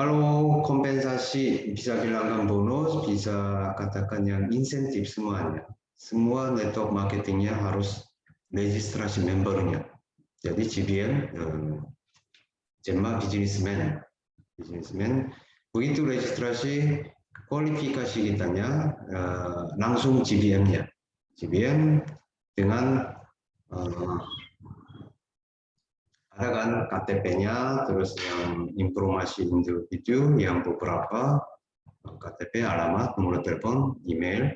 Kalau kompensasi bisa bilangkan bonus, bisa katakan yang insentif semuanya. Semua network marketingnya harus registrasi membernya. Jadi GBM, Gemma Businessman, begitu registrasi kualifikasi kitanya langsung GBM-nya. GBM dengan ada kan KTP-nya, terus yang informasi individu yang beberapa KTP, alamat, nomor telepon, email,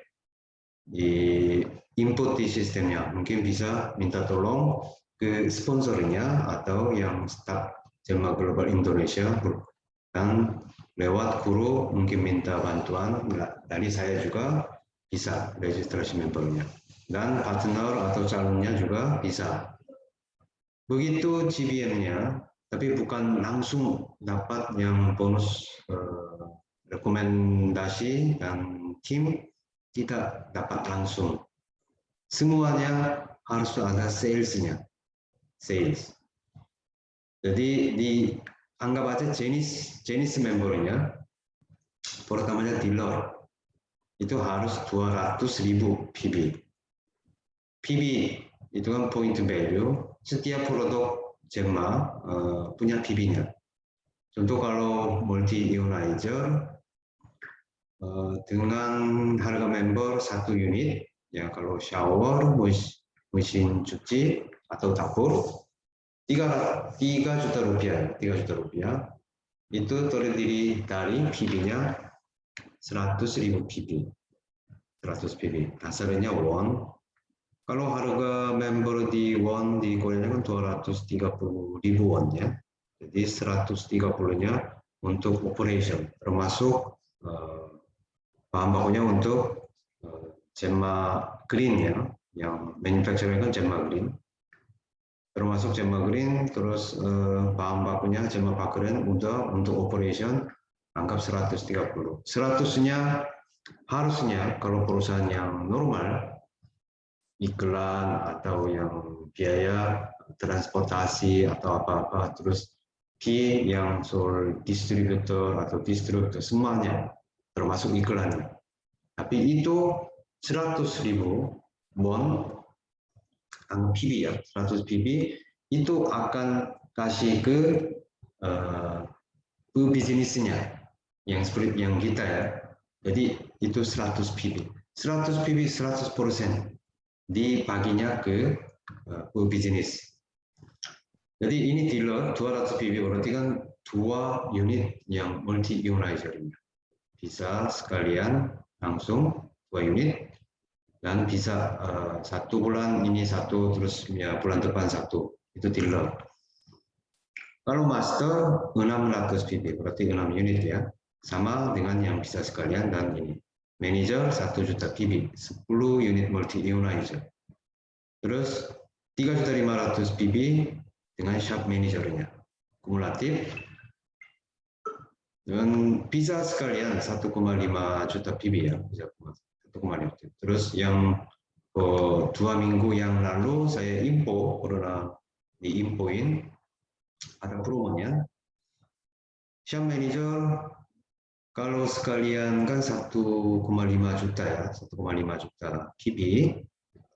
di input di sistemnya. Mungkin bisa minta tolong ke sponsornya atau yang staf Gemma Global Indonesia, dan lewat guru mungkin minta bantuan dari saya juga bisa registrasi membernya, dan partner atau calonnya juga bisa. Begitu GBM-nya, tapi bukan langsung dapat yang bonus rekomendasi dan tim, tidak dapat langsung. Semuanya harus ada sales-nya. Sales. Jadi dianggap aja jenis membernya, pertamanya dealer, itu harus 200.000 PB. PB itu kan point value, setiap produk Gemma punya PB-nya. Contoh kalau multi ionizer dengan harga member 1 unit, ya kalau shower, mesin cuci atau dapur, 3 juta rupiah, itu terdiri dari PB-nya 100.000 PB, 100 PB, hasilnya won. Kalau harga member di won di Korea kan 230.000 won ya. Jadi 130-nya untuk operation, termasuk bahan bakunya untuk Gemma Green ya, yang manufacturing kan Gemma Green. Termasuk Gemma Green, terus bahan bakunya Gemma Pakeren udah untuk operation anggap 130. 100-nya harusnya kalau perusahaan yang normal, iklan atau yang biaya transportasi atau apa-apa, terus fee yang soal distributor atau distributor semuanya termasuk iklannya. Tapi itu 100.000 won PB ya, 100 PB itu akan kasih ke bisnisnya yang seperti yang kita ya. Jadi itu 100 PB. 100 PB 100% dibaginya ke bisnis. Jadi ini dealer 200 PB berarti kan 2 unit yang multi ionizer-nya. Bisa sekalian langsung 2 unit, dan bisa 1 bulan ini 1, terus ya bulan depan 1, itu dealer. Kalau master 600 PB berarti 6 unit ya, sama dengan yang bisa sekalian. Dan ini manager 1 juta PB, 10 unit multi ionizer. Terus 3.500 PB dengan shop manajernya, kumulatif. Dan bisa sekalian 1,5 juta PB ya, bisa 1,5 juta. Terus yang 2 minggu yang lalu saya info, pernah diinfoin ada promonya. Shop manager kalau sekalian kan 1,5 juta ya, 1,5 juta PB.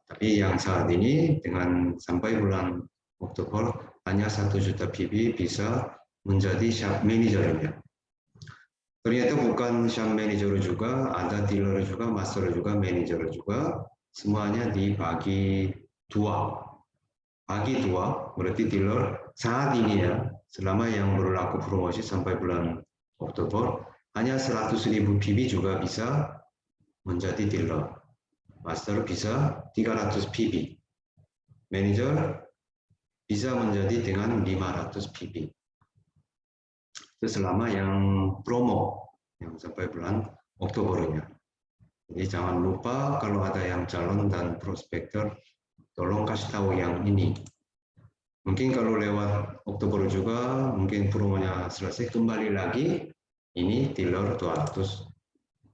Tapi yang saat ini dengan sampai bulan Oktober hanya 1 juta PB bisa menjadi shop manajernya. Ternyata bukan shop manager juga, ada dealer juga, master juga, manager juga, semuanya dibagi 2. Bagi 2 berarti dealer saat ini ya, selama yang berlaku promosi sampai bulan Oktober, hanya 100.000 PB juga bisa menjadi dealer. Master bisa 300 PB. Manager bisa menjadi dengan 500 PB. Itu selama yang promo yang sampai bulan Oktobernya. Jadi jangan lupa kalau ada yang calon dan prospektor, tolong kasih tahu yang ini. Mungkin kalau lewat Oktober juga, mungkin promonya selesai, kembali lagi, ini dealer 200.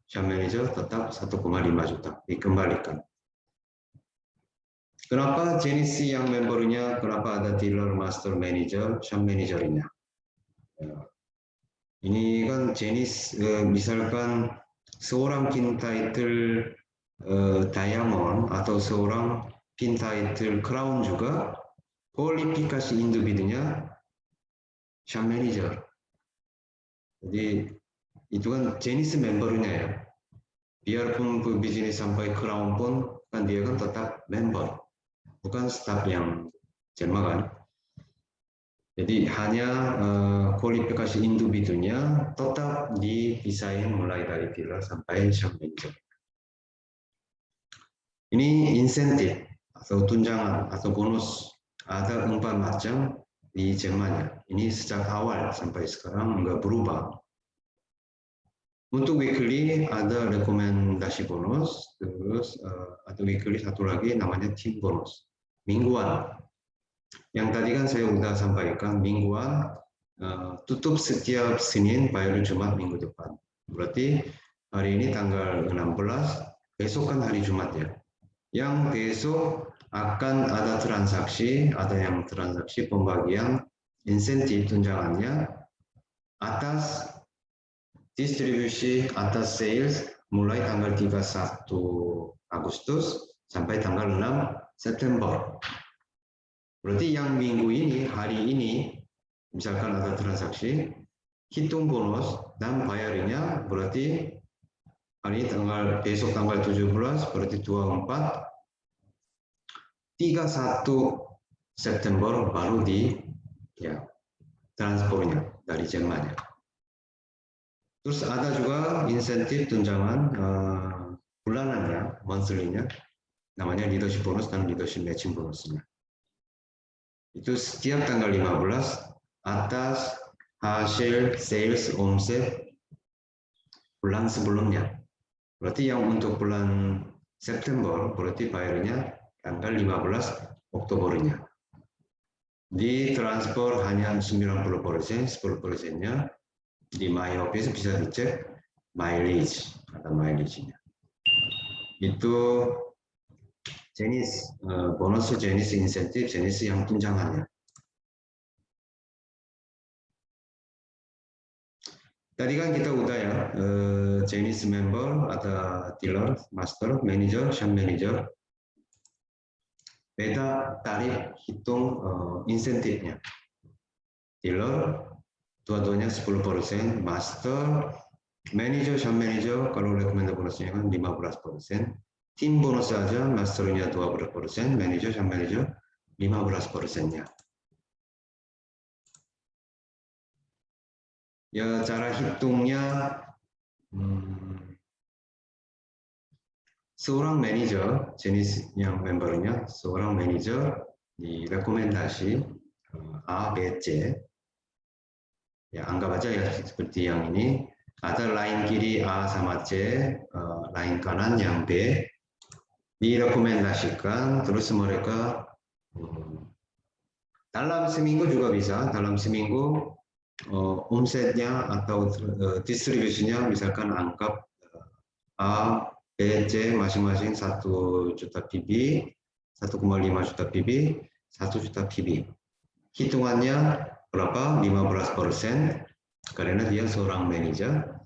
Shop manager tetap 1,5 juta dikembalikan. Kenapa jenis yang membernya, kenapa ada dealer, master, manager, shop managernya? Ini kan jenis misalkan seorang pin title diamond atau seorang pin title crown juga kualifikasi individunya shop manager. Jadi itu kan jenis membernya ya. Biarpun bisnis sampai crown pun kan dia kan tetap member, bukan staff yang jelma kan. Jadi hanya kualifikasi individunya tetap dipisahin mulai dari dealer sampai shop manager. Ini insentif atau tunjangan atau bonus ada 4 macam di Jerman. Ini sejak awal sampai sekarang nggak berubah. Untuk weekly ada rekomendasi bonus, terus ada weekly satu lagi namanya team bonus, mingguan. Yang tadi kan saya sudah sampaikan, mingguan tutup setiap Senin, bayar Jumat minggu depan. Berarti hari ini tanggal 16, besok kan hari Jumat ya. Yang besok akan ada transaksi, pembagian insentif tunjangannya atas distribusi atas sales mulai tanggal 31 Agustus sampai tanggal 6 September. Berarti yang minggu ini, hari ini, misalkan ada transaksi, hitung bonus dan bayarnya berarti hari ini besok tanggal 17, berarti 24, 31 September baru di transfernya dari Jerman. Terus ada juga insentif tunjangan bulanannya, monthly-nya, namanya leadership bonus dan leadership matching bonusnya. Itu setiap tanggal 15 atas hasil sales omset bulan sebelumnya. Berarti yang untuk bulan September berarti bayarnya tanggal 15 Oktobernya. Ditransfer hanya 90%, 10%-nya di My Office bisa dicek mileage, ada mileage-nya. Itu jenis bonus, jenis insentif, jenis yang tunjangannya. Tadi kan kita udah ya, jenis member, ada dealer, master, manager, shop manager. Beda tarif hitung insentifnya. Dealer dua-duanya 10%, master, manager, shop manager, kalau recommended bonusnya kan 15%, tim bonus saja, masternya 20%, manager, shop manager 15%-nya. Ya cara hitungnya, seorang manager, jenis yang membernya, seorang manager direkomendasi A, B, C, ya anggap aja ya seperti yang ini, ada line kiri A sama C, line kanan yang B, direkomendasikan, terus mereka dalam seminggu juga bisa, dalam seminggu omsetnya atau distribusinya misalkan anggap A, B, C masing-masing 1 juta PB, 1,5 juta PB, 1 juta PB. Hitungannya berapa? 15%, karena dia seorang manajer,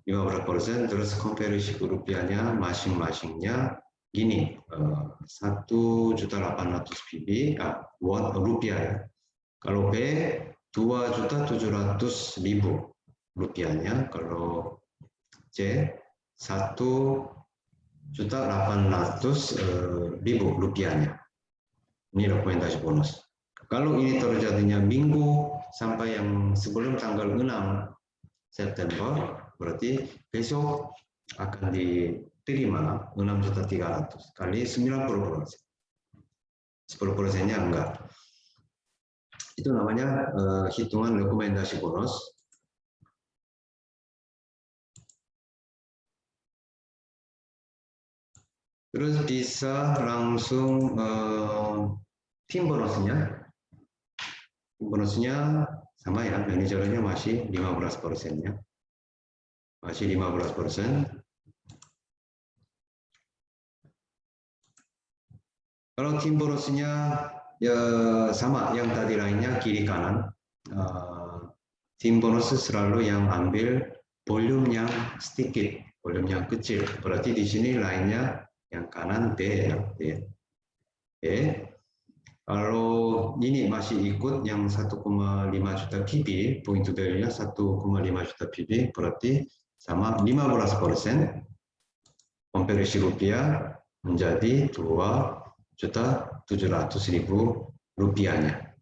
15%, terus konversi ke rupiahnya masing-masingnya gini, 1.800.000 PB, rupiah ya. Kalau B, 2.700.000 rupiahnya, kalau C, 1.800.000 rupiahnya. Ini rekomendasi bonus. Kalau ini terjadinya minggu sampai yang sebelum tanggal 6 September, berarti besok akan diterima 6.300.000 kali 90%. 10%-nya enggak. Itu namanya hitungan rekomendasi bonus. Terus bisa langsung tim bonusnya. Bonusnya sama ya, manajernya masih 15%-nya. Masih 15%. Kalau tim bonusnya ya sama yang tadi lainnya kiri kanan. tim bonus selalu yang ambil volume yang sedikit, volume yang kecil. Berarti di sini lainnya yang kanan B ya. B. Kalau ini masih ikut yang 1,5 juta PB, point to value-nya 1,5 juta PB, berarti sama 15%, konversi rupiah menjadi 2.700.000 rupiahnya.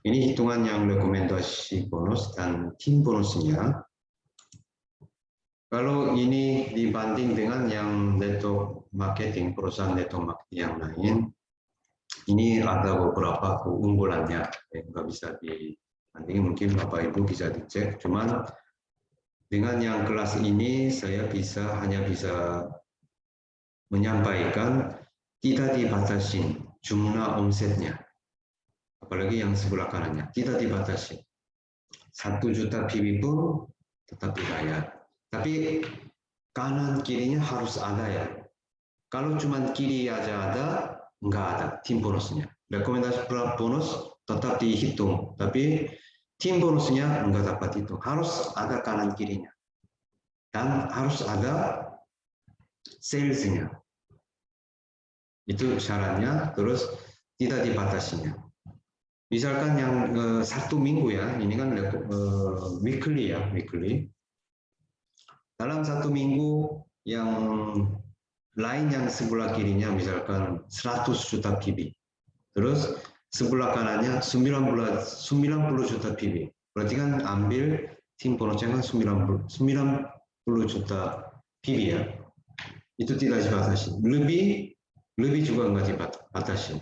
Ini hitungan yang rekomendasi bonus dan tim bonusnya. Kalau ini dibanding dengan yang network marketing, perusahaan network marketing yang lain, ini ada beberapa keunggulannya yang nggak bisa dibandingin. Mungkin Bapak Ibu bisa dicek. Cuman dengan yang kelas ini saya hanya bisa menyampaikan tidak dibatasi jumlah omsetnya. Apalagi yang sebelah kanannya tidak dibatasi. 1 juta PB pun tetap dibayar. Tapi kanan kirinya harus ada ya. Kalau cuma kiri aja ada, nggak ada tim bonusnya. Rekomendasi bonus tetap dihitung, tapi tim bonusnya nggak dapat itu. Harus ada kanan kirinya. Dan harus ada salesnya. Itu syaratnya, terus tidak dibatasinya. Misalkan yang 1 minggu ya, ini kan weekly ya, weekly. Dalam 1 minggu yang lain yang sebelah kirinya misalkan 100 juta PB. Terus sebelah kanannya 90 juta PB. Berarti kan ambil tim bonusnya kan 90 juta PB ya. Itu tidak dibatasi. Lebih juga nggak dibatasi.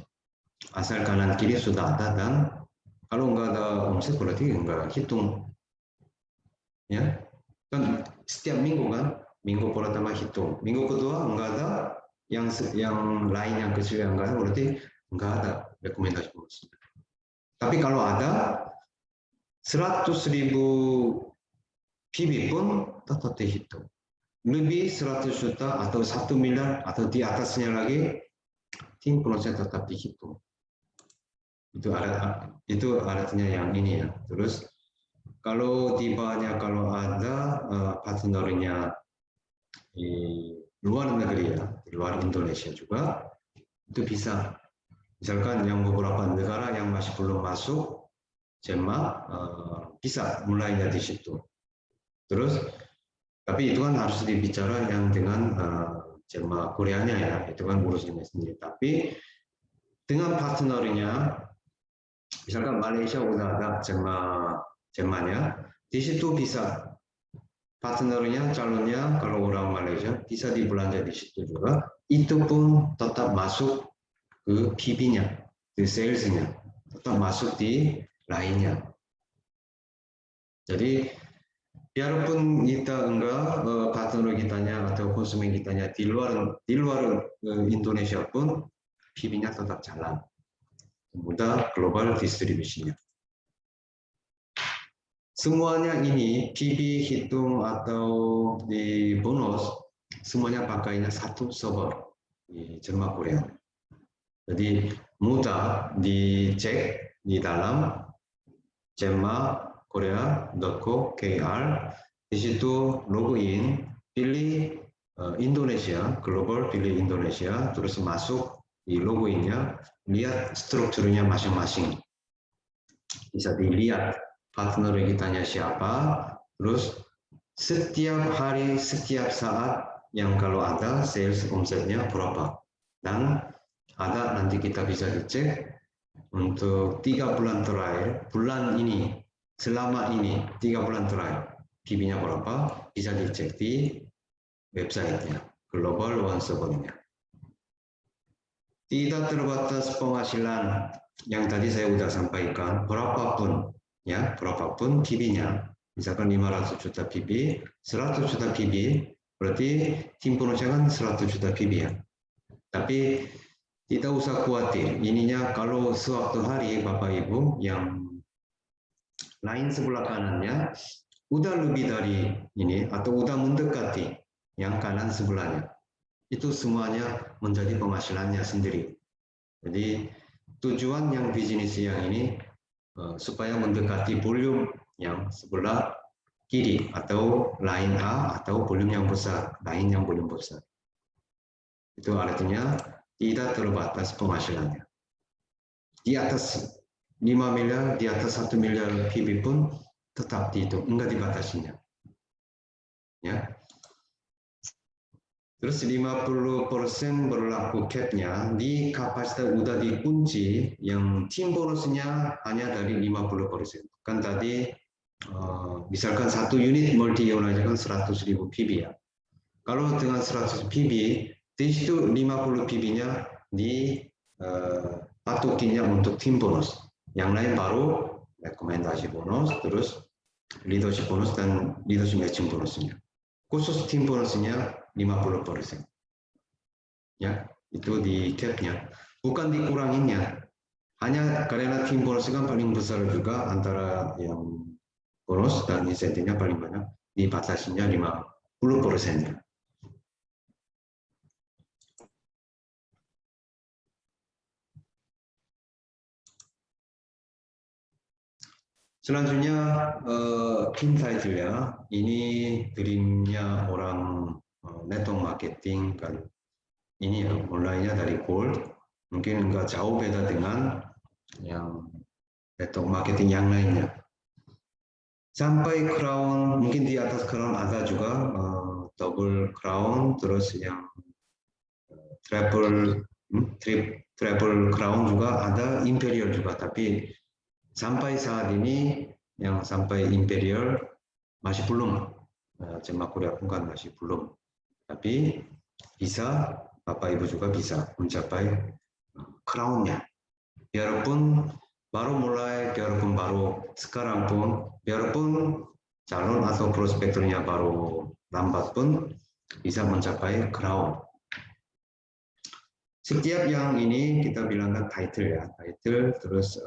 Asal kanan kiri sudah ada dan kalau nggak ada omset berarti nggak hitung. Ya. Kan setiap minggu kan, minggu pertama hitung, minggu kedua nggak ada, yang lain yang kecil yang nggak ada, berarti nggak ada rekomendasi bonus. Tapi kalau ada 100.000 PB pun tetap dihitung. Lebih 100 juta atau 1 miliar atau di atasnya lagi, tim bonusnya tetap dihitung. Itu artinya yang ini ya. Terus kalau di bawahnya kalau ada partnernya di luar negeri ya, di luar Indonesia juga, itu bisa. Misalkan yang beberapa negara yang masih belum masuk, CEMA bisa mulainya di situ. Terus, tapi itu kan harus dibicara yang dengan CEMA Koreanya ya, itu kan urusannya sendiri. Tapi dengan partnernya, misalkan Malaysia udah ada CEMA-nya, di situ bisa partnernya, calonnya kalau orang Malaysia bisa dibelanja di situ juga, itu pun tetap masuk ke PB-nya, ke sales-nya, tetap masuk di lainnya. Jadi biarpun kita enggak partner kitanya atau konsumen kitanya di luar Indonesia pun PB-nya tetap jalan. Mudah global distribution-nya. Semuanya ini PB hitung atau di bonus semuanya pakainya satu server di CEMA Korea. Jadi mudah dicek di dalam cemakorea.co.kr. Di situ login, pilih Indonesia, global pilih Indonesia, terus masuk di loginnya, lihat strukturnya masing-masing. Bisa dilihat partner kitanya siapa, terus setiap hari, setiap saat yang kalau ada sales omsetnya berapa. Dan ada nanti kita bisa dicek untuk 3 bulan terakhir, bulan ini, selama ini, 3 bulan terakhir, PB-nya berapa, bisa dicek di websitenya, Global One Server-nya. Tidak terbatas penghasilan yang tadi saya sudah sampaikan, berapapun PB-nya, misalkan 500 juta PB, 100 juta PB, berarti tim bonusnya kan 100 juta PB ya. Tapi tidak usah khawatir, ininya kalau suatu hari Bapak Ibu yang lain sebelah kanannya udah lebih dari ini atau udah mendekati yang kanan sebelahnya, itu semuanya menjadi penghasilannya sendiri. Jadi tujuan yang bisnis yang ini supaya mendekati volum yang sebelah kiri atau line A atau volum yang besar, line yang volum besar. Itu artinya tidak terbatas penghasilannya. Di atas 5 miliar, di atas 1 miliar PB pun tetap dihitung, enggak dibatasinya. Ya. Terus 50% berlaku cap-nya, di kapasitas udah dikunci, yang tim bonusnya hanya dari 50%. Kan tadi, misalkan satu unit multi ionization 100.000 PB ya. Kalau dengan 100 PB, di situ 50 PB-nya dipatokinya untuk tim bonus. Yang lain baru rekomendasi bonus, terus leadership bonus dan leadership matching bonusnya. Khusus tim bonusnya 50%. Ya, itu di cap-nya. Bukan dikuranginnya. Hanya karena tim bonus kan paling besar juga antara yang bonus dan insentifnya paling banyak, dibatasinya 50%. Selanjutnya pin title ya, ini dreamnya orang network marketing kan. Ini ya, mulainya dari gold, mungkin enggak jauh beda dengan yang network marketing yang lainnya. Sampai crown, mungkin di atas crown ada juga double crown, terus yang triple crown juga ada, imperial juga, tapi sampai saat ini yang sampai imperial masih belum. Jemaah Korea pun kan masih belum. Tapi bisa, Bapak Ibu juga bisa mencapai crown-nya. Biarpun baru mulai, biarpun baru sekarang pun, biarpun calon atau prospektornya baru lambat pun bisa mencapai crown. Setiap yang ini kita bilangkan title ya, title, terus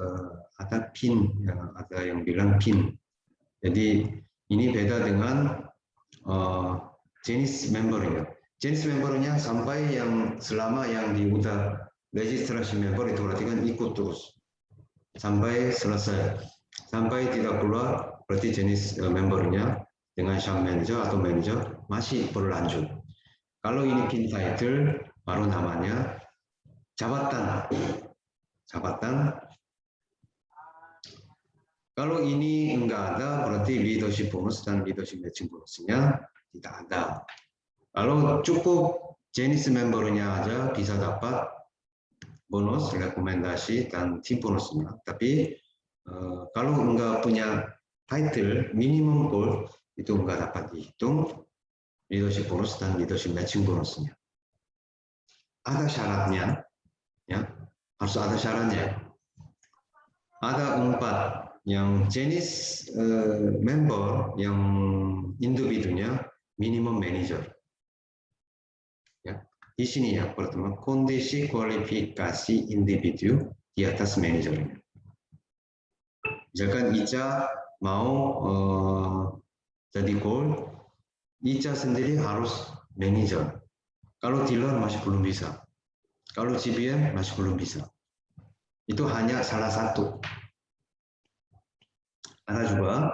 ada pin, ya, ada yang bilang pin. Jadi ini beda dengan jenis membernya. Jenis membernya sampai yang selama yang di udah registrasi member itu berarti kan ikut terus sampai selesai, sampai tidak keluar berarti jenis membernya dengan shop manager atau manager masih berlanjut. Kalau ini pin title baru namanya jabatan. Kalau ini enggak ada, berarti leadership bonus dan leadership matching bonusnya tidak ada. Kalau cukup jenis membernya aja bisa dapat bonus, rekomendasi, dan tim bonusnya. Tapi kalau enggak punya title, minimum goal, itu enggak dapat dihitung leadership bonus dan leadership matching bonusnya. Ada syaratnya, ya, harus ada syaratnya. Ada 4 yang jenis member yang individunya minimum manager. Ya, di sini ya pertama kondisi kualifikasi individu di atas manajernya. Misalkan Ica mau jadi gold, Ica sendiri harus manager. Kalau dealer masih belum bisa. Kalau GBM masih belum bisa. Itu hanya salah satu. Ada juga,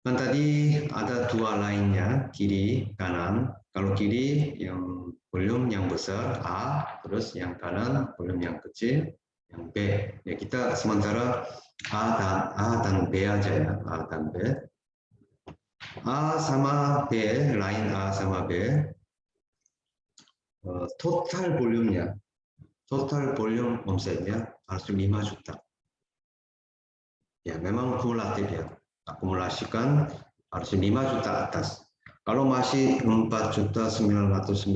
kan tadi ada 2 lainnya, kiri, kanan. Kalau kiri yang volume yang besar, A, terus yang kanan volume yang kecil, yang B. Ya kita sementara A dan B aja ya, A dan B. A sama B, line A sama B, total volumenya, total volume omsetnya harus 5 juta. Ya, memang kumulatif ya. Akumulasikan harus 5 juta atas. Kalau masih 4.999.000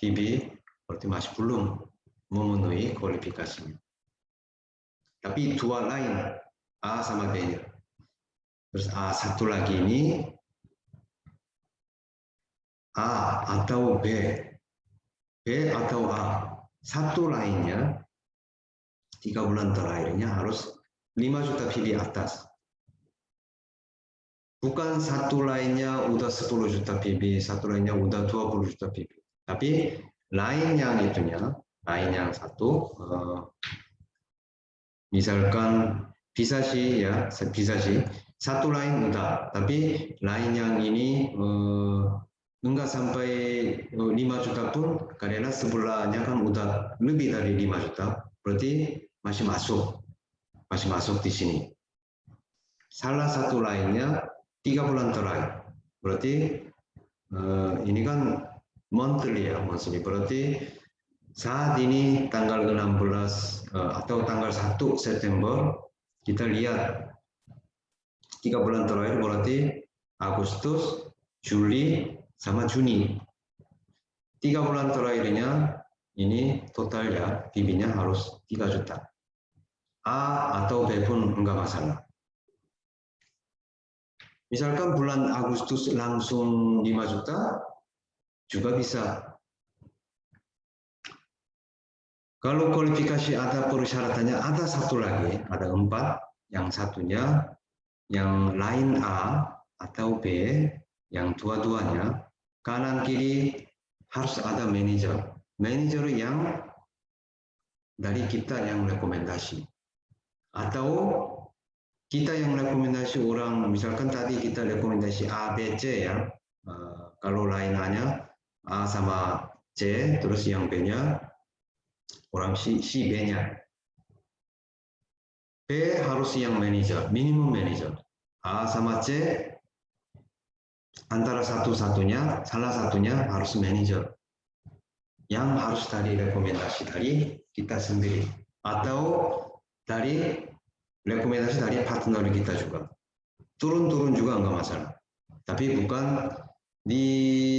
PB, berarti masih belum memenuhi kualifikasinya. Tapi 2 lain, A sama B-nya. Terus A satu lagi ini, A atau B, B atau A. Satu lainnya, 3 bulan terakhirnya harus 5 juta PB atas. Bukan satu lainnya udah 10 juta PB, satu lainnya udah 20 juta PB. Tapi lain yang itunya, lain yang satu, misalkan bisa sih ya, bisa sih satu lain udah, tapi lain yang ini enggak sampai 5 juta pun, karena sebelahnya kan udah lebih dari 5 juta, berarti masih masuk di sini. Salah satu lainnya 3 bulan terakhir, berarti ini kan monthly ya, maksudnya berarti saat ini tanggal 16 atau tanggal 1 September, kita lihat 3 bulan terakhir berarti Agustus, Juli, sama Juni. 3 bulan terakhirnya ini total ya, PIB-nya harus 3 juta. A atau B pun enggak masalah. Misalkan bulan Agustus langsung 5 juta, juga bisa. Kalau kualifikasi ada persyaratannya, ada satu lagi, ada 4. Yang satunya, yang lain A atau B, yang dua-duanya, kanan kiri harus ada manajer. Manajer yang dari kita yang rekomendasi. Atau kita yang rekomendasi orang, misalkan tadi kita rekomendasi A, B, C ya. Kalau lain A-nya A sama C, terus yang B-nya orang si B-nya. B harus yang manajer, minimum manajer. A sama C antara satu-satunya, salah satunya harus manajer. Yang harus dari rekomendasi dari kita sendiri. Atau dari rekomendasi dari partner kita juga. Turun-turun juga enggak masalah. Tapi bukan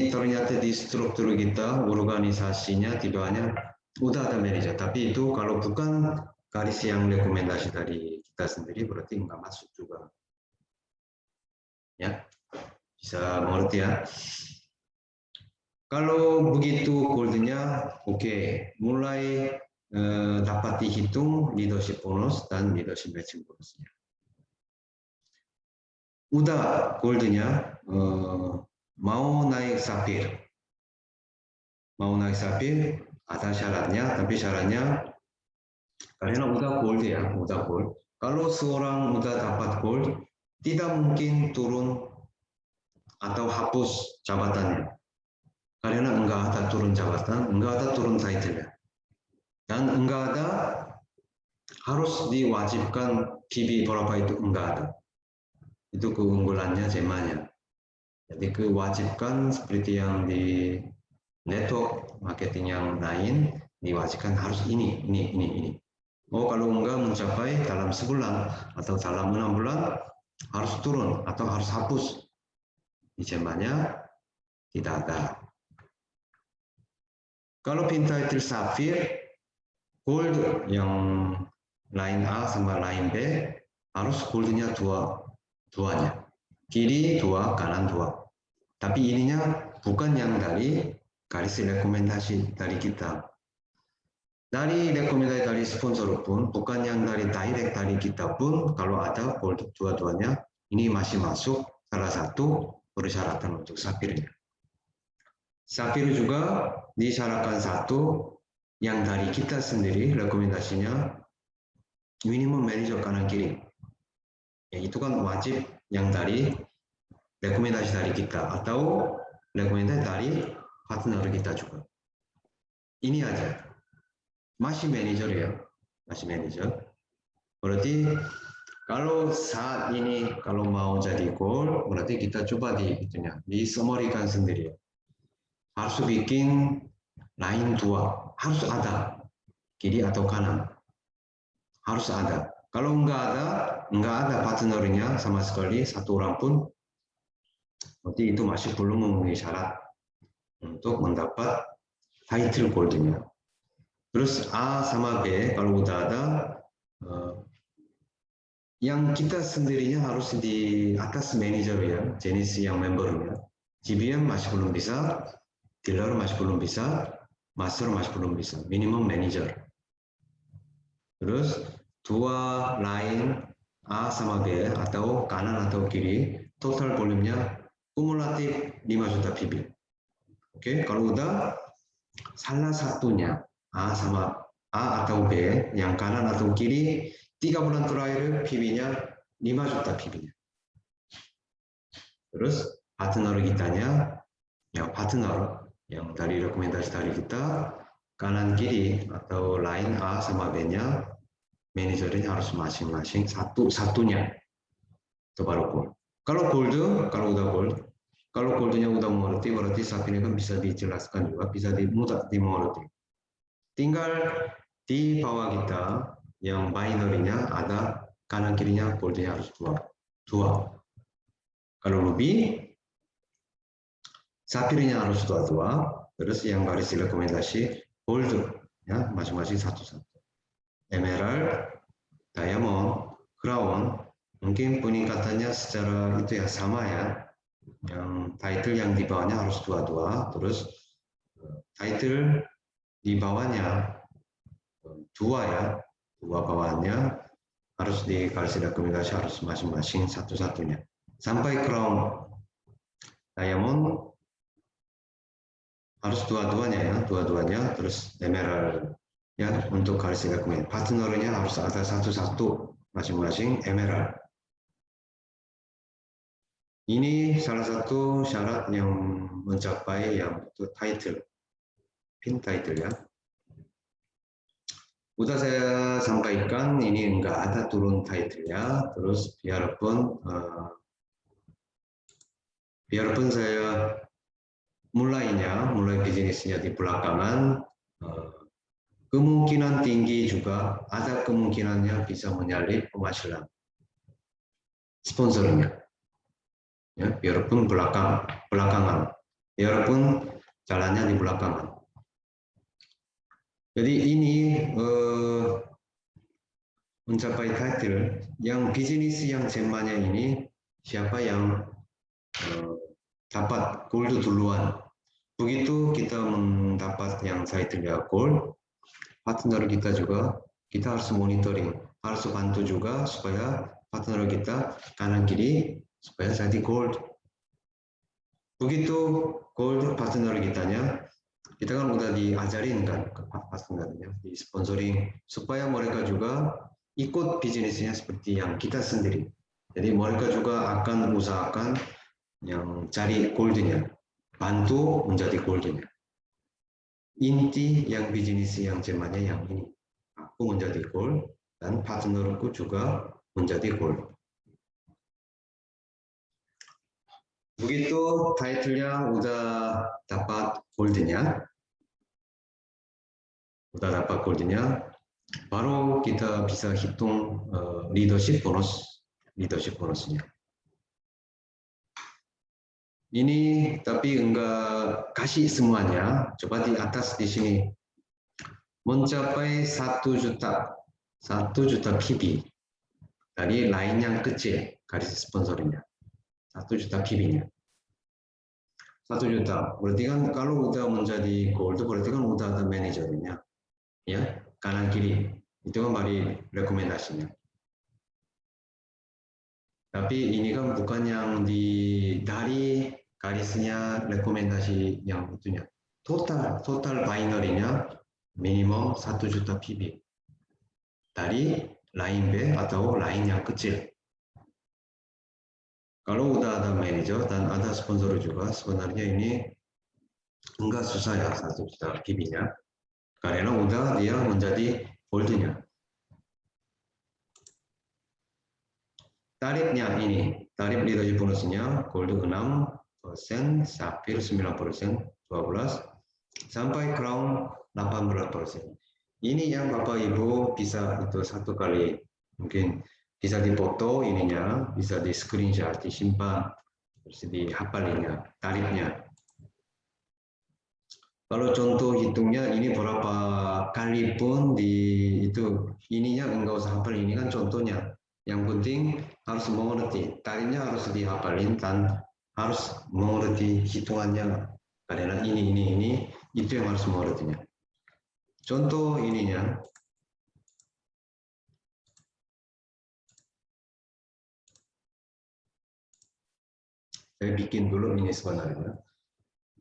ternyata di struktur kita, organisasinya, tibanya udah ada manajer. Tapi itu kalau bukan garis yang rekomendasi dari kita sendiri, berarti enggak masuk juga. Ya, bisa mengerti ya. Kalau begitu goalnya, oke, mulai dapat dihitung leadership bonus dan leadership matching bonusnya. Udah goalnya mau naik sapphire. Mau naik sapphire ada syaratnya, tapi syaratnya karena udah gold ya, udah gold. Kalau seorang udah dapat gold, tidak mungkin turun atau hapus jabatannya. Karena enggak ada turun jabatan, enggak ada turun title-nya. Dan enggak ada harus diwajibkan PB berapa itu, enggak ada. Itu keunggulannya Jemanya. Jadi kewajibkan seperti yang di network marketing yang lain, diwajibkan harus ini. Oh, kalau enggak mencapai dalam sebulan atau dalam 6 bulan harus turun atau harus hapus. Di Jemanya tidak ada. Kalau pin title Sapphire, gold yang line A sama line B harus goldnya duanya. Kiri 2, kanan 2. Tapi ininya bukan yang dari garis rekomendasi dari kita. Dari rekomendasi dari sponsor pun, bukan yang dari direct dari kita pun, kalau ada gold dua-duanya, ini masih masuk salah satu persyaratan untuk Sapphire-nya. Sapphire juga disyaratkan satu, yang dari kita sendiri rekomendasinya minimum manajer kanan kiri. Ya, itu kan wajib yang dari rekomendasi dari kita atau rekomendasi dari partner kita juga. Ini aja. Masih manajer ya, masih manajer. Berarti kalau saat ini kalau mau jadi goal, berarti kita coba disumarikan sendiri. Harus bikin line 2, harus ada kiri atau kanan, harus ada. Kalau enggak ada partnernya sama sekali satu orang pun, berarti itu masih belum memenuhi syarat untuk mendapat title goldnya. Terus A sama B kalau udah ada, yang kita sendirinya harus di atas manajer ya, jenis yang membernya. GBM masih belum bisa, dealer masih belum bisa, master masih belum bisa, minimum manager. Terus dua line A sama B atau kanan atau kiri, total volumenya kumulatif 5 juta PB. Oke, kalau udah salah satunya A sama A atau B, yang kanan atau kiri 3 bulan terakhir PB-nya 5 juta PB-nya. Terus partner kitanya, yang partner yang dari rekomendasi dari kita, kanan kiri atau line A sama B-nya, manajernya harus masing-masing satu-satunya. Itu baru gold. Kalau gold, kalau udah gold, kalau goldnya udah mengerti, berarti saat ini kan bisa dijelaskan juga, bisa mudah dimengerti. Tinggal di bawah kita, yang binary-nya ada kanan kirinya goldnya harus dua. Kalau lebih, sapphire-nya harus dua. Terus yang garis rekomendasi gold, ya masing-masing satu-satu. Emerald, diamond, crown, mungkin peningkatannya secara itu ya sama ya. Yang title yang di bawahnya harus dua. Terus title di bawahnya dua ya. Dua bawahnya harus dikasih rekomendasi harus masing-masing satu-satunya. Sampai crown diamond harus dua-duanya ya, dua-duanya. Terus emerald ya untuk kasih rekomendasi. Partnernya harus ada satu-satu masing-masing emerald. Ini salah satu syarat yang mencapai yang itu title, pin title ya. Udah saya sampaikan ini enggak ada turun title ya. Terus biarpun saya mulai bisnisnya di belakangan, kemungkinan tinggi juga ada kemungkinannya bisa menyalip penghasilan sponsornya. Ya, biarpun belakangan, biarpun jalannya di belakangan. Jadi ini mencapai title yang bisnis yang zamannya ini siapa yang dapat gold duluan. Begitu kita mendapat yang title gold, partner kita juga kita harus monitoring, harus bantu juga supaya partner kita kanan kiri supaya jadi gold. Begitu gold partner kitanya, kita kan udah diajarin kan ke partnernya, di sponsoring supaya mereka juga ikut bisnisnya seperti yang kita sendiri. Jadi mereka juga akan usahakan yang cari goldnya, bantu menjadi goldnya. Inti yang bisnis yang zamannya yang ini, aku menjadi gold dan partnerku juga menjadi gold. Begitu title-nya udah dapat goldnya, baru kita bisa hitung leadership bonusnya. Ini tapi enggak kasih semuanya, coba di atas di sini mencapai 1 juta PB dari line yang kecil garis sponsornya. 1 juta PB-nya. 1 juta. Berarti kan kalau udah menjadi gold, berarti kan udah ada manajernya. Ya, kanan kiri. Itu kan baru rekomendasinya. Tapi ini kan bukan yang dari garisnya rekomendasi yang itunya. Total binary-nya minimum 1 juta PB. Dari line B atau line yang kecil. Kalau udah ada manajer dan ada sponsor juga, sebenarnya ini enggak susah ya 1 juta PB-nya. Karena udah dia menjadi gold-nya. Tarifnya ini, tarif leadership bonusnya gold 6%, sapphire 9%, 12%, sampai crown 18%. Ini yang Bapak Ibu bisa itu satu kali, mungkin bisa dipoto ininya, bisa di screenshot, disimpan, terus dihafalinya, tarifnya. Kalau contoh hitungnya ini berapa kali pun itu ininya enggak usah hafal, ini kan contohnya. Yang penting harus mengerti, tarifnya harus dihafalin dan harus mengerti hitungannya. Karena ini itu yang harus mengertinya. Contoh ininya. Saya bikin dulu ini sebenarnya.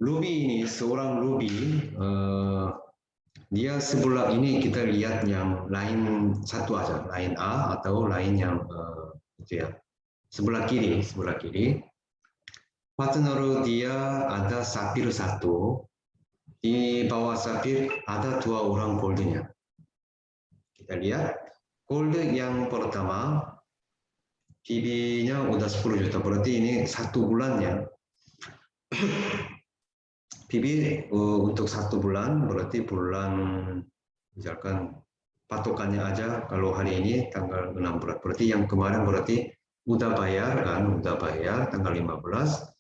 Ruby ini, seorang Ruby dia sebelah ini kita lihat yang lain satu aja, lain A atau lain yang itu ya. Sebelah kiri. Partner dia ada sapphire satu, di bawah sapphire ada 2 orang goldnya. Kita lihat gold yang pertama PB-nya udah 10 juta, berarti ini 1 bulannya. PB untuk 1 bulan berarti bulan misalkan patokannya aja kalau hari ini tanggal 16, berarti yang kemarin berarti udah bayar kan, udah bayar tanggal 15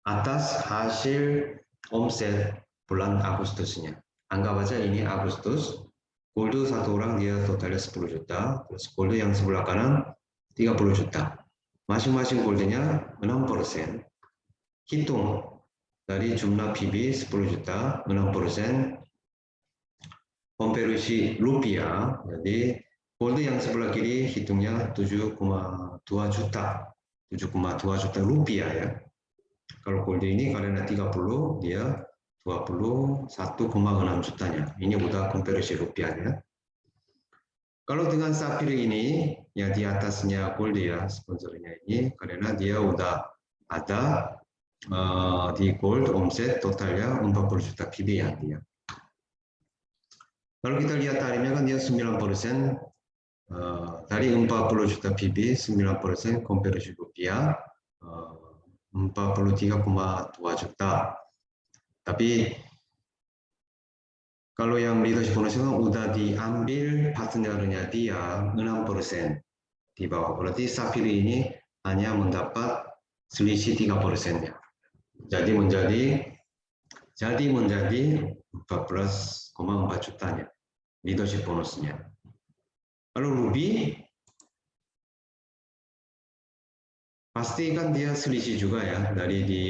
atas hasil omset bulan Agustusnya. Anggap aja ini Agustus, gold 1 orang dia totalnya 10 juta, terus gold yang sebelah kanan 30 juta. Masing-masing goldnya 6%. Hitung dari jumlah PB 10 juta, 6% konversi rupiah, jadi gold yang sebelah kiri hitungnya 7,2 juta, 7,2 juta rupiah ya. Kalau gold ini karena 30, dia 21,6 jutanya. Ini udah konversi rupiahnya. Kalau dengan sapphire ini, yang di atasnya gold ya, sponsornya ini, karena dia udah ada di gold omset totalnya 40 juta PB ya dia. Kalau kita lihat tarifnya kan dia 9%, dari 40 juta PB 9% konversi rupiah 43,2 juta. Tapi kalau yang leadership bonus itu udah diambil partnernya dia 6% di bawah. Berarti sapphire ini hanya mendapat selisih 3%-nya. Jadi menjadi 14,4 jutanya leadership bonusnya. Lalu ruby pasti kan dia selisih juga ya, dari di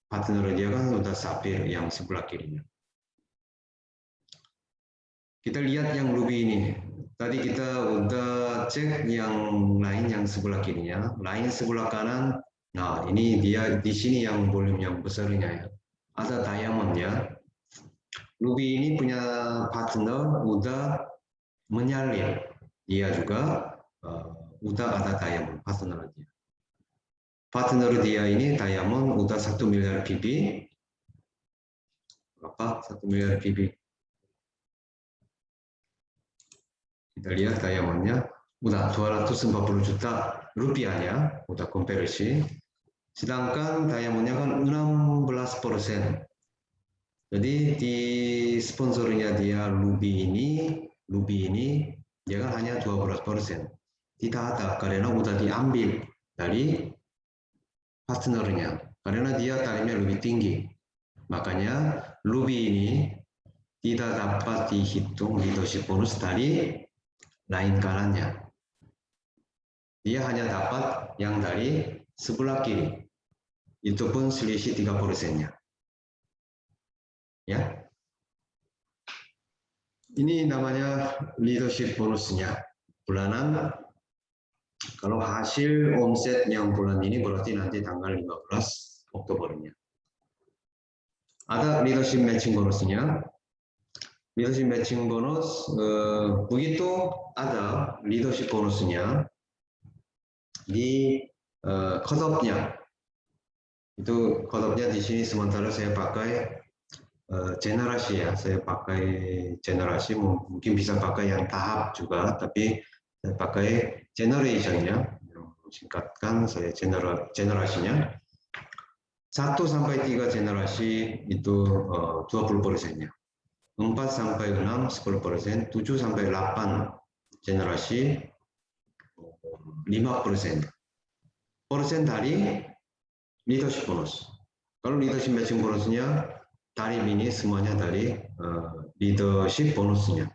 partner dia kan udah sapphire yang sebelah kirinya. Kita lihat yang ruby ini. Tadi kita udah cek yang lain yang sebelah kirinya, lain sebelah kanan. Nah, ini dia di sini yang volume yang besarnya ya. Ada diamond ya. Ruby ini punya partner udah menyalip. Dia juga udah ada diamond partner dia. Partner dia ini diamond udah 1 miliar PB. Berapa? 1 miliar PB. Kita lihat diamondnya udah 240 juta rupiahnya, udah konversi. Sedangkan diamondnya kan 16%. Jadi di sponsornya dia ruby ini dia kan hanya 12%. Tidak ada karena udah diambil dari partnernya. Karena dia tarifnya lebih tinggi. Makanya ruby ini tidak dapat dihitung leadership bonus dari lain kanannya. Dia hanya dapat yang dari sebelah kiri. Itu pun selisih 3%-nya. Ya. Ini namanya leadership bonusnya. Bulanan. Kalau hasil omset yang bulan ini berarti nanti tanggal 15 Oktobernya. Ada leadership matching bonusnya. Leadership matching bonus begitu ada leadership bonusnya di cut-off-nya. Itu cut-off-nya di sini sementara saya pakai generasi ya. Saya pakai generasi, mungkin bisa pakai yang tahap juga, tapi saya pakai generation-nya. Singkatkan saya generasinya. 1 sampai 3 generasi itu 20%-nya. 4 sampai 6 10%, 7 sampai 8 generasi 5%. Persen dari leadership bonus. Kalau leadership matching bonusnya tarif ini semuanya dari leadership bonusnya.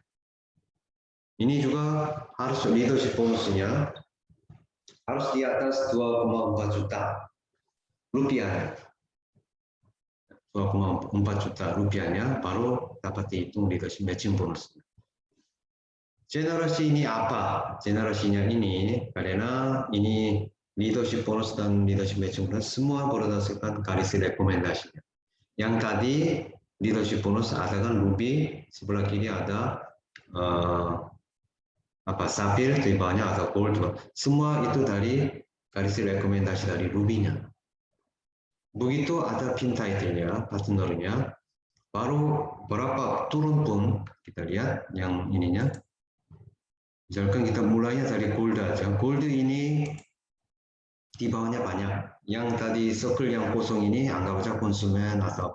Ini juga harus leadership bonusnya harus di atas 2,4 juta rupiah. 2,4 juta rupiahnya baru dapat dihitung leadership matching bonus. Generasi ini apa? Generasinya ini karena ini leadership bonus dan leadership matching bonus semua berdasarkan garis rekomendasinya. Yang tadi leadership bonus, ada kan ruby, sebelah kiri ada sapphire, di bawahnya ada gold. Semua itu dari garis rekomendasi dari ruby-nya. Begitu ada pin title-nya, partnernya, baru berapa turun pun kita lihat yang ininya. Misalkan kita mulainya dari gold aja. Gold ini di bawahnya banyak. Yang tadi circle yang kosong ini anggap saja konsumen atau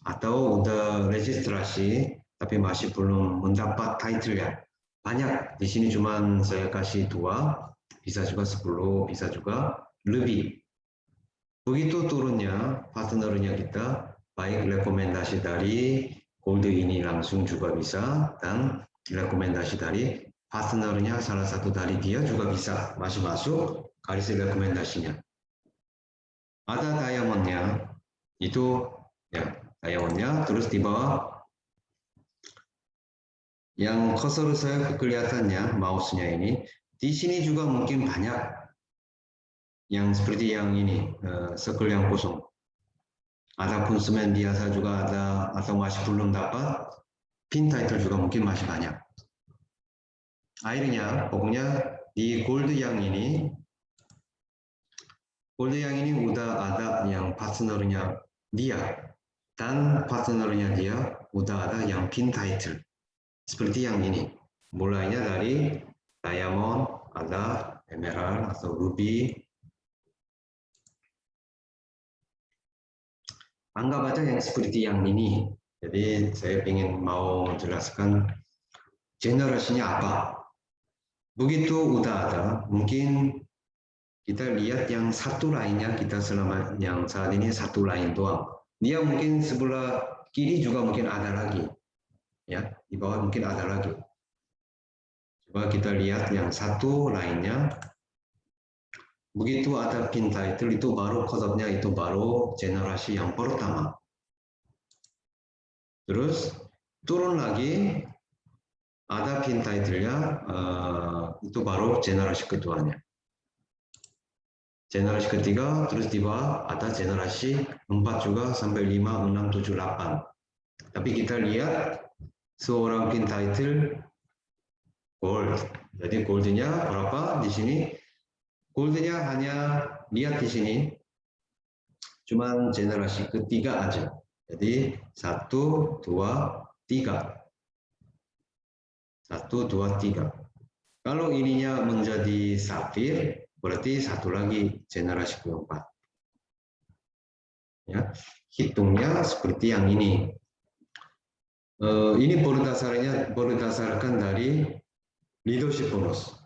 apa udah registrasi tapi masih belum mendapat title ya. Banyak. Di sini cuma saya kasih 2, bisa juga 10, bisa juga lebih. Begitu turunnya partnernya kita, baik rekomendasi dari gold ini langsung juga bisa, dan rekomendasi dari partnernya salah satu dari dia juga bisa masuk garis rekomendasinya. Ada diamondnya, itu ya diamondnya, terus di bawah yang cursor saya kelihatannya mouse-nya ini, di sini juga mungkin banyak yang seperti yang ini, circle yang kosong. Ada konsumen biasa juga ada, atau masih belum dapat, pin title juga mungkin masih banyak. Akhirnya, pokoknya di gold yang ini udah ada yang partnernya dia, dan partnernya dia udah ada yang pin title. Seperti yang ini. Mulainya dari diamond, ada emerald atau ruby. Anggap aja yang seperti yang ini. Jadi saya ingin mau jelaskan generasinya apa. Begitu udah ada, mungkin kita lihat yang satu lainnya, kita selama yang saat ini satu lain doang. Dia mungkin sebelah kiri juga mungkin ada lagi. Ya, di bawah mungkin ada lagi. Coba kita lihat yang satu lainnya. Begitu ada pin title, itu baru kodenya, itu baru generasi yang pertama. Terus turun lagi, ada pin title-nya, itu baru generasi keduanya. Generasi ketiga, terus di bawah ada generasi 4 juga, sampai 5, 6, 7, 8. Tapi kita lihat seorang pin title gold. Jadi gold-nya berapa di sini? Gold-nya hanya lihat di sini, cuma generasi ketiga aja. Jadi 1, 2, 3. 1, 2, 3. Kalau ininya menjadi sapphire, berarti satu lagi generasi keempat. Ya, hitungnya seperti yang ini. Ini berdasarkan dari leadership bonus.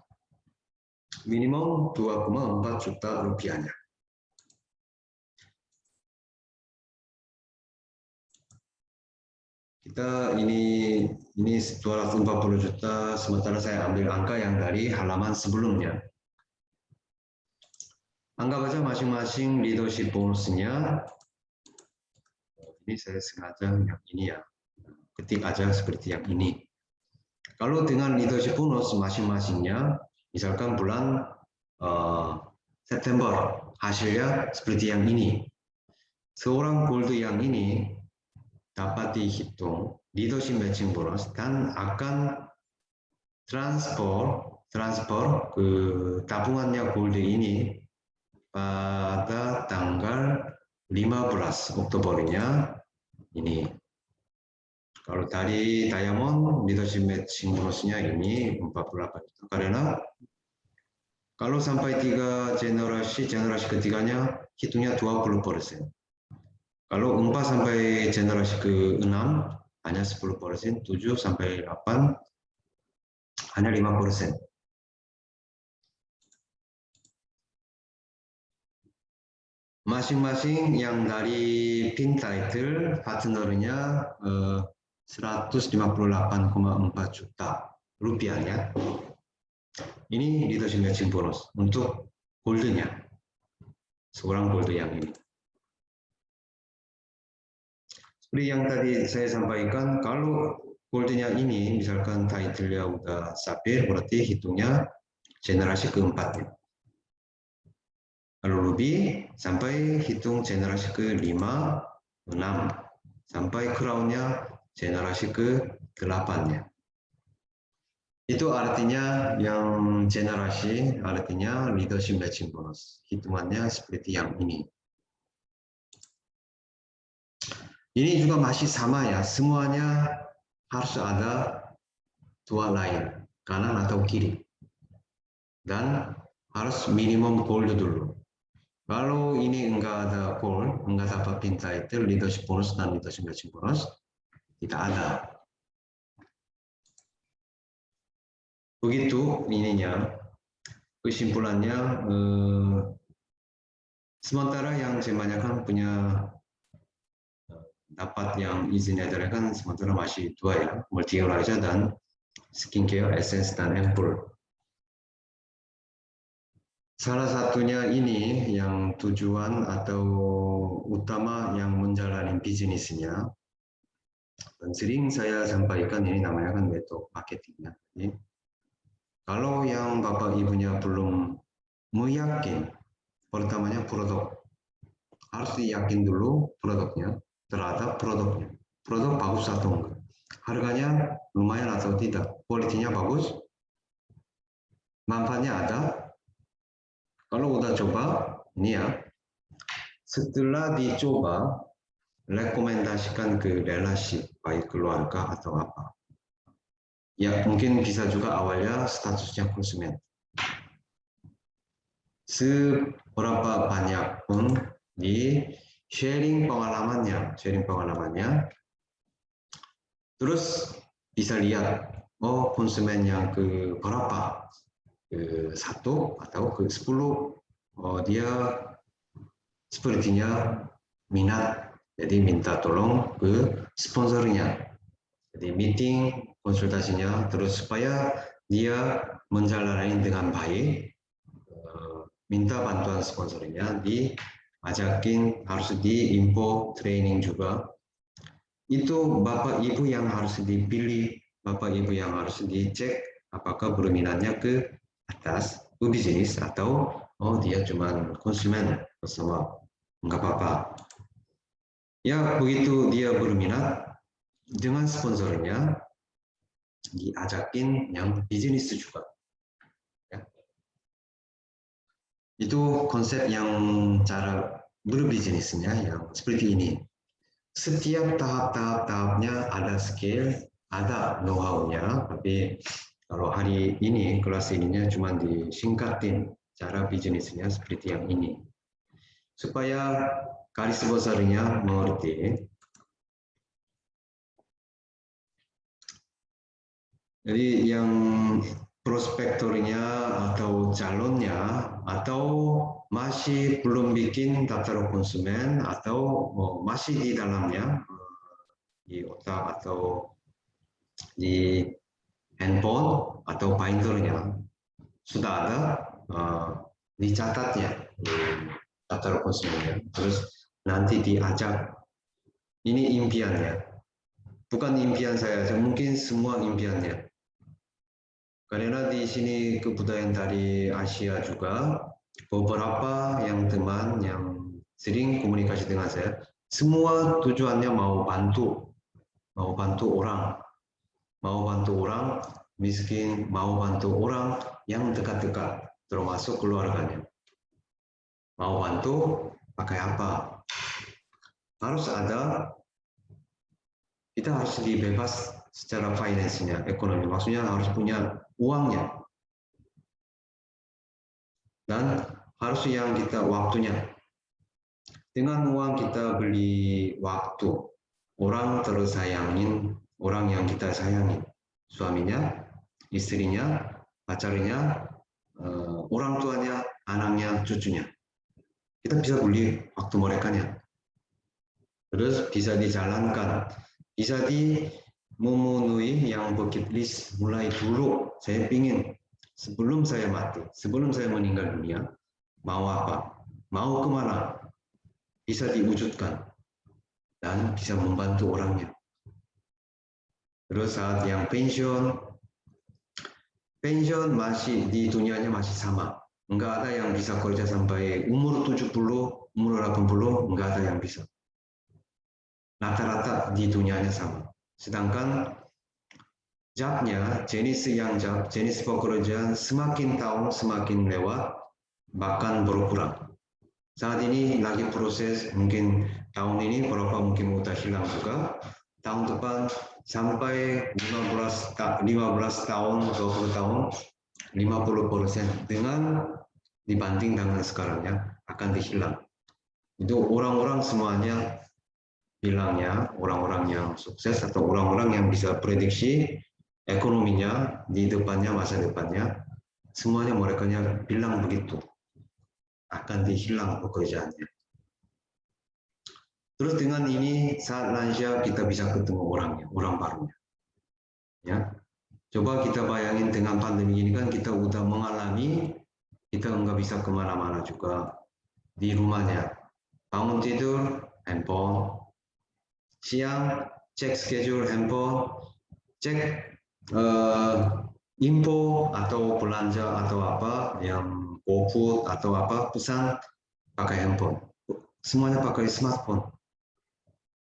Minimum 2,4 juta rupiahnya. Kita ini 240 juta, sementara saya ambil angka yang dari halaman sebelumnya. Anggap aja masing-masing leadership bonusnya. Ini saya sengaja yang ini ya, ketik aja seperti yang ini. Kalau dengan leadership bonus masing-masingnya, misalkan bulan September, hasilnya seperti yang ini. Seorang gold yang ini dapat dihitung leadership matching bonus dan akan transfer ke tabungannya gold ini pada tanggal 15 Oktobernya ini. Kalau tadi diamond leadership matching bonusnya ini 48 juta. Karena kalau sampai 3 generasi ketiganya hitungnya 20%. Kalau 4 sampai generasi ke-6 hanya 10%, 7 sampai 8 hanya 5%. Masing-masing yang dari pin title partnernya 158,4 juta rupiahnya. Ini leadership matching bonus untuk goldnya, seorang gold yang ini. Seperti yang tadi saya sampaikan, kalau goldnya ini misalkan title-nya udah sapphire, berarti hitungnya generasi keempat. Kalau ruby sampai hitung generasi ke-5, 6, sampai crownnya generasi ke-8-nya. Itu artinya yang generasi, artinya leadership matching bonus. Hitungannya seperti yang ini. Ini juga masih sama ya, semuanya harus ada dua line, kanan atau kiri. Dan harus minimum gold dulu. Kalau ini enggak ada gold, enggak dapat pin title, leadership bonus dan leadership matching bonus, tidak ada. Begitu ininya, kesimpulannya, sementara yang kebanyakan punya dapat yang izin edarnya kan sementara masih dua ya, Multi-Eurasia dan skincare, essence, dan ampoule. Salah satunya ini yang tujuan atau utama yang menjalani bisnisnya, dan sering saya sampaikan ini namanya kan metode marketingnya. Kalau yang Bapak Ibunya belum meyakin, pertamanya produk. Harus diyakin dulu produknya, terhadap produknya. Produk bagus atau enggak. Harganya lumayan atau tidak. Kualitinya bagus. Manfaatnya ada. Kalau udah coba, ini ya. Setelah dicoba, rekomendasikan ke relasi, baik keluarga atau apa. Ya, mungkin bisa juga awalnya statusnya konsumen. Seberapa banyak pun di sharing pengalamannya, terus bisa lihat, oh konsumen yang ke berapa, ke 1 atau ke 10, oh dia sepertinya minat, jadi minta tolong ke sponsornya. Jadi meeting, konsultasinya, terus supaya dia menjalani dengan baik, minta bantuan sponsornya, diajakin, harus di-info, training juga. Itu Bapak Ibu yang harus dipilih, Bapak Ibu yang harus dicek apakah berminatnya ke atas, ke bisnis, atau oh dia cuma konsumen bersama, nggak apa-apa. Ya begitu dia berminat, dengan sponsornya diajakin yang bisnis juga. Ya. Itu konsep yang cara berbisnisnya yang seperti ini. Setiap tahapnya ada skill, ada know-how-nya, tapi kalau hari ini kelas ininya cuma disingkatin cara bisnisnya seperti yang ini. Supaya garis besarnya mengerti. Jadi yang prospektornya atau calonnya atau masih belum bikin daftar konsumen atau masih di dalamnya di otak atau di handphone atau bindernya sudah ada dicatatnya di daftar konsumennya, terus nanti diajak, ini impiannya, bukan impian saya, mungkin semua impiannya. Karena di sini kebudayaan dari Asia juga, beberapa yang teman yang sering komunikasi dengan saya, semua tujuannya mau bantu orang, miskin, mau bantu orang yang dekat-dekat, termasuk keluarganya. Mau bantu pakai apa? Harus ada, kita harus dibebas secara finansinya, ekonomi, maksudnya harus punya uangnya. Dan harus yang kita waktunya. Dengan uang kita beli waktu. Orang terus sayangin orang yang kita sayangi. Suaminya, istrinya, pacarnya, orang tuanya, anaknya, cucunya. Kita bisa beli waktu mereka nya. Terus bisa dijalankan. Bisa memenuhi yang bucket list mulai dulu. Saya ingin sebelum saya mati, sebelum saya meninggal dunia, mau apa, mau kemana, bisa diwujudkan dan bisa membantu orangnya. Terus saat yang pensiun masih di dunianya masih sama. Enggak ada yang bisa kerja sampai umur 70, umur 80, enggak ada yang bisa. rata-rata di dunianya sama. Sedangkan jobnya, jenis pekerjaan semakin tahun semakin lewat, bahkan berkurang. Saat ini lagi proses, mungkin tahun ini berapa mungkin udah hilang juga. Tahun depan sampai 15 tahun, 20 tahun, 50% dengan dibanding dengan sekarang ya akan dihilang. Itu orang-orang semuanya bilangnya, orang-orang yang sukses atau orang-orang yang bisa prediksi ekonominya di depannya, masa depannya, semuanya mereka bilang begitu, akan dihilang pekerjaannya. Terus dengan ini saat lansia kita bisa ketemu orangnya, orang barunya. Ya, coba kita bayangin dengan pandemi ini kan kita udah mengalami, kita nggak bisa kemana-mana juga di rumahnya. Bangun tidur, handphone. Siang, cek schedule handphone, cek info atau belanja atau apa yang GoFood atau apa pesan pakai handphone. Semuanya pakai smartphone.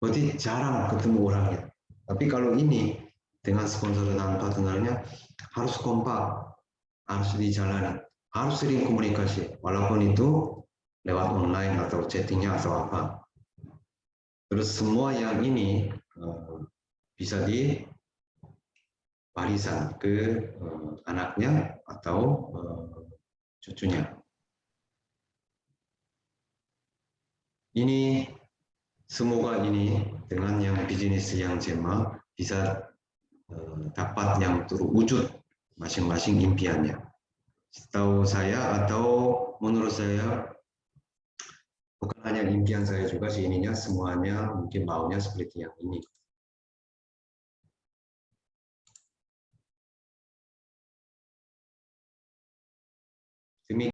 Berarti jarang ketemu orangnya. Tapi kalau ini dengan sponsor dan partnernya harus kompak, harus dijalani, harus sering komunikasi. Walaupun itu lewat online atau chattingnya atau apa. Terus semua yang ini bisa diwarisan ke anaknya atau cucunya. Ini semoga ini dengan yang bisnis yang jema bisa dapat yang terwujud masing-masing impiannya. Setahu saya atau menurut saya bukan hanya impian saya juga sih ininya semuanya mungkin maunya seperti yang ini. Demikian